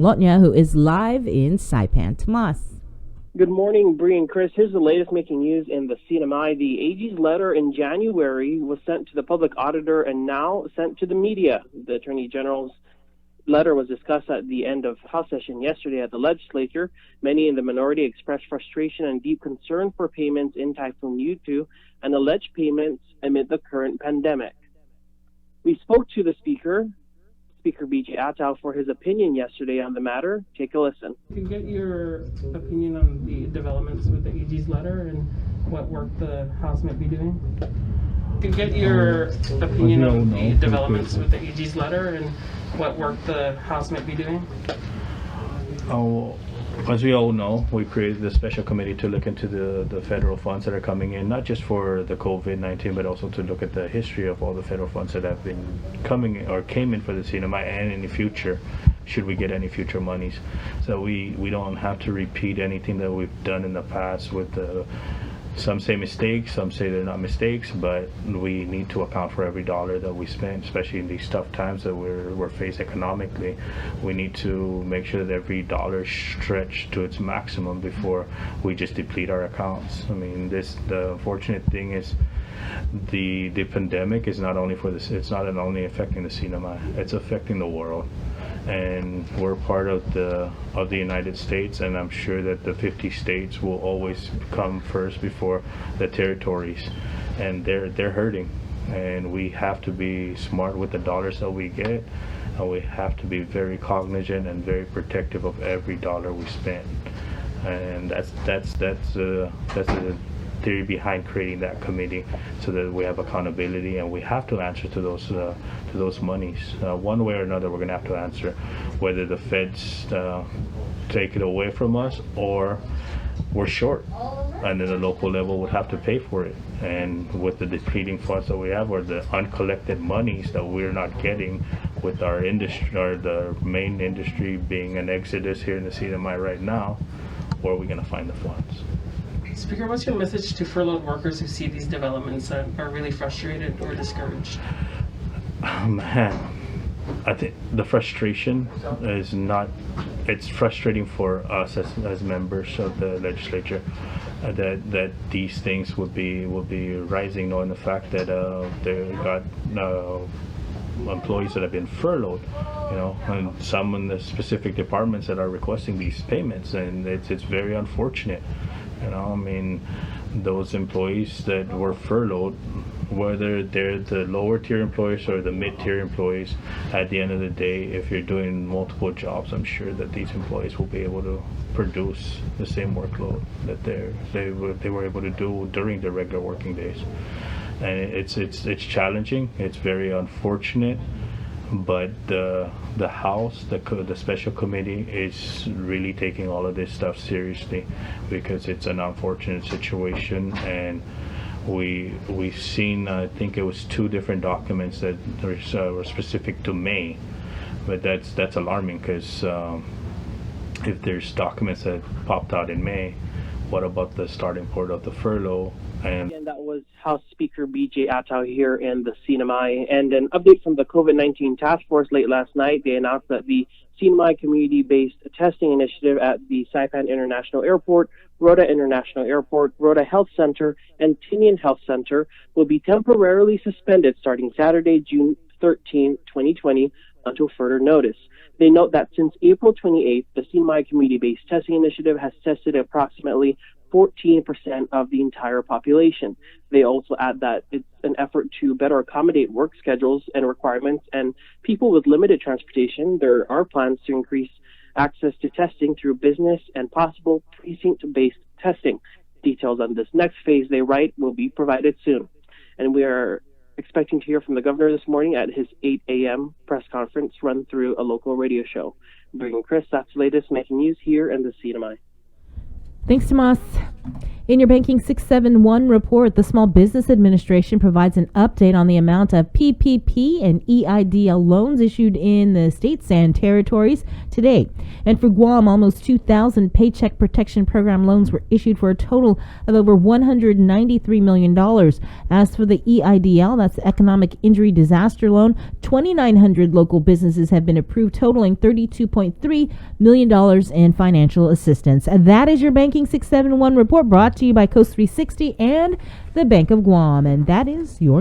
Manglona, who is live in Saipan. Tomas. Good morning, Bree and Chris. Here's the latest making news in the CNMI. The AG's letter in January was sent to the public auditor and now sent to the media. The Attorney General's letter was discussed at the end of House session yesterday at the legislature. Many in the minority expressed frustration and deep concern for payments in Typhoon U2 and alleged payments amid the current pandemic. We spoke to the Speaker B.J. Ataw, for his opinion yesterday on the matter. Take a listen. Could get your opinion on the developments with the AG's letter and what work the House might be doing? Could get your opinion on the developments with the AG's letter and what work the House might be doing? As we all know, we created a special committee to look into the federal funds that are coming in, not just for the COVID-19, but also to look at the history of all the federal funds that have been coming or came in for the CNMI and in the future, should we get any future monies. So we don't have to repeat anything that we've done in the past with some say mistakes, some say they're not mistakes, but we need to account for every dollar that we spend, especially in these tough times that we're faced economically. We need to make sure that every dollar stretched to its maximum before we just deplete our accounts. I mean, the unfortunate thing is the pandemic is not only it's not only affecting the CNMI, it's affecting the world. And we're part of the United States, and I'm sure that the 50 states will always come first before the territories, and they're hurting, and we have to be smart with the dollars that we get, and we have to be very cognizant and very protective of every dollar we spend. And that's the theory behind creating that committee, so that we have accountability and we have to answer to those monies. One way or another, we're going to have to answer, whether the feds take it away from us or we're short, and then the local level would have to pay for it. And with the depleting funds that we have, or the uncollected monies that we're not getting with our industry, or the main industry being an exodus here in the CNMI right now, where are we going to find the funds? Speaker, what's your message to furloughed workers who see these developments and are really frustrated or discouraged? Man, I think the frustration is not, it's frustrating for us as members of the legislature that these things will be rising, knowing the fact that they got employees that have been furloughed, and some in the specific departments that are requesting these payments, and it's very unfortunate. I mean, those employees that were furloughed, whether they're the lower tier employees or the mid-tier employees, at the end of the day, if you're doing multiple jobs, I'm sure that these employees will be able to produce the same workload that they were able to do during their regular working days. And it's challenging. It's very unfortunate. But the House, the special committee, is really taking all of this stuff seriously, because it's an unfortunate situation, and we've seen, I think it was 2 different documents that were specific to May, but that's alarming, because if there's documents that popped out in May, what about the starting point of the furlough? And that was House Speaker B.J. Ataw here in the CNMI. And an update from the COVID-19 task force late last night. They announced that the CNMI community-based testing initiative at the Saipan International Airport, Rota International Airport, Rota Health Center, and Tinian Health Center will be temporarily suspended starting Saturday, June 13, 2020, until further notice. They note that since April 28th, the CNMI community-based testing initiative has tested approximately 14% of the entire population. They also add that it's an effort to better accommodate work schedules and requirements and people with limited transportation. There are plans to increase access to testing through business and possible precinct-based testing. Details on this next phase, they write, will be provided soon. And we are expecting to hear from the governor this morning at his 8 a.m. press conference run through a local radio show. Bringing Chris, that's the latest making news here in the CNMI. Thanks, Tomas. In your Banking 671 report, the Small Business Administration provides an update on the amount of PPP and EIDL loans issued in the states and territories today. And for Guam, almost 2,000 Paycheck Protection Program loans were issued for a total of over $193 million. As for the EIDL, that's the Economic Injury Disaster Loan, 2,900 local businesses have been approved, totaling $32.3 million in financial assistance. And that is your Banking 671 report, brought to you by Coast 360 and the Bank of Guam. And that is your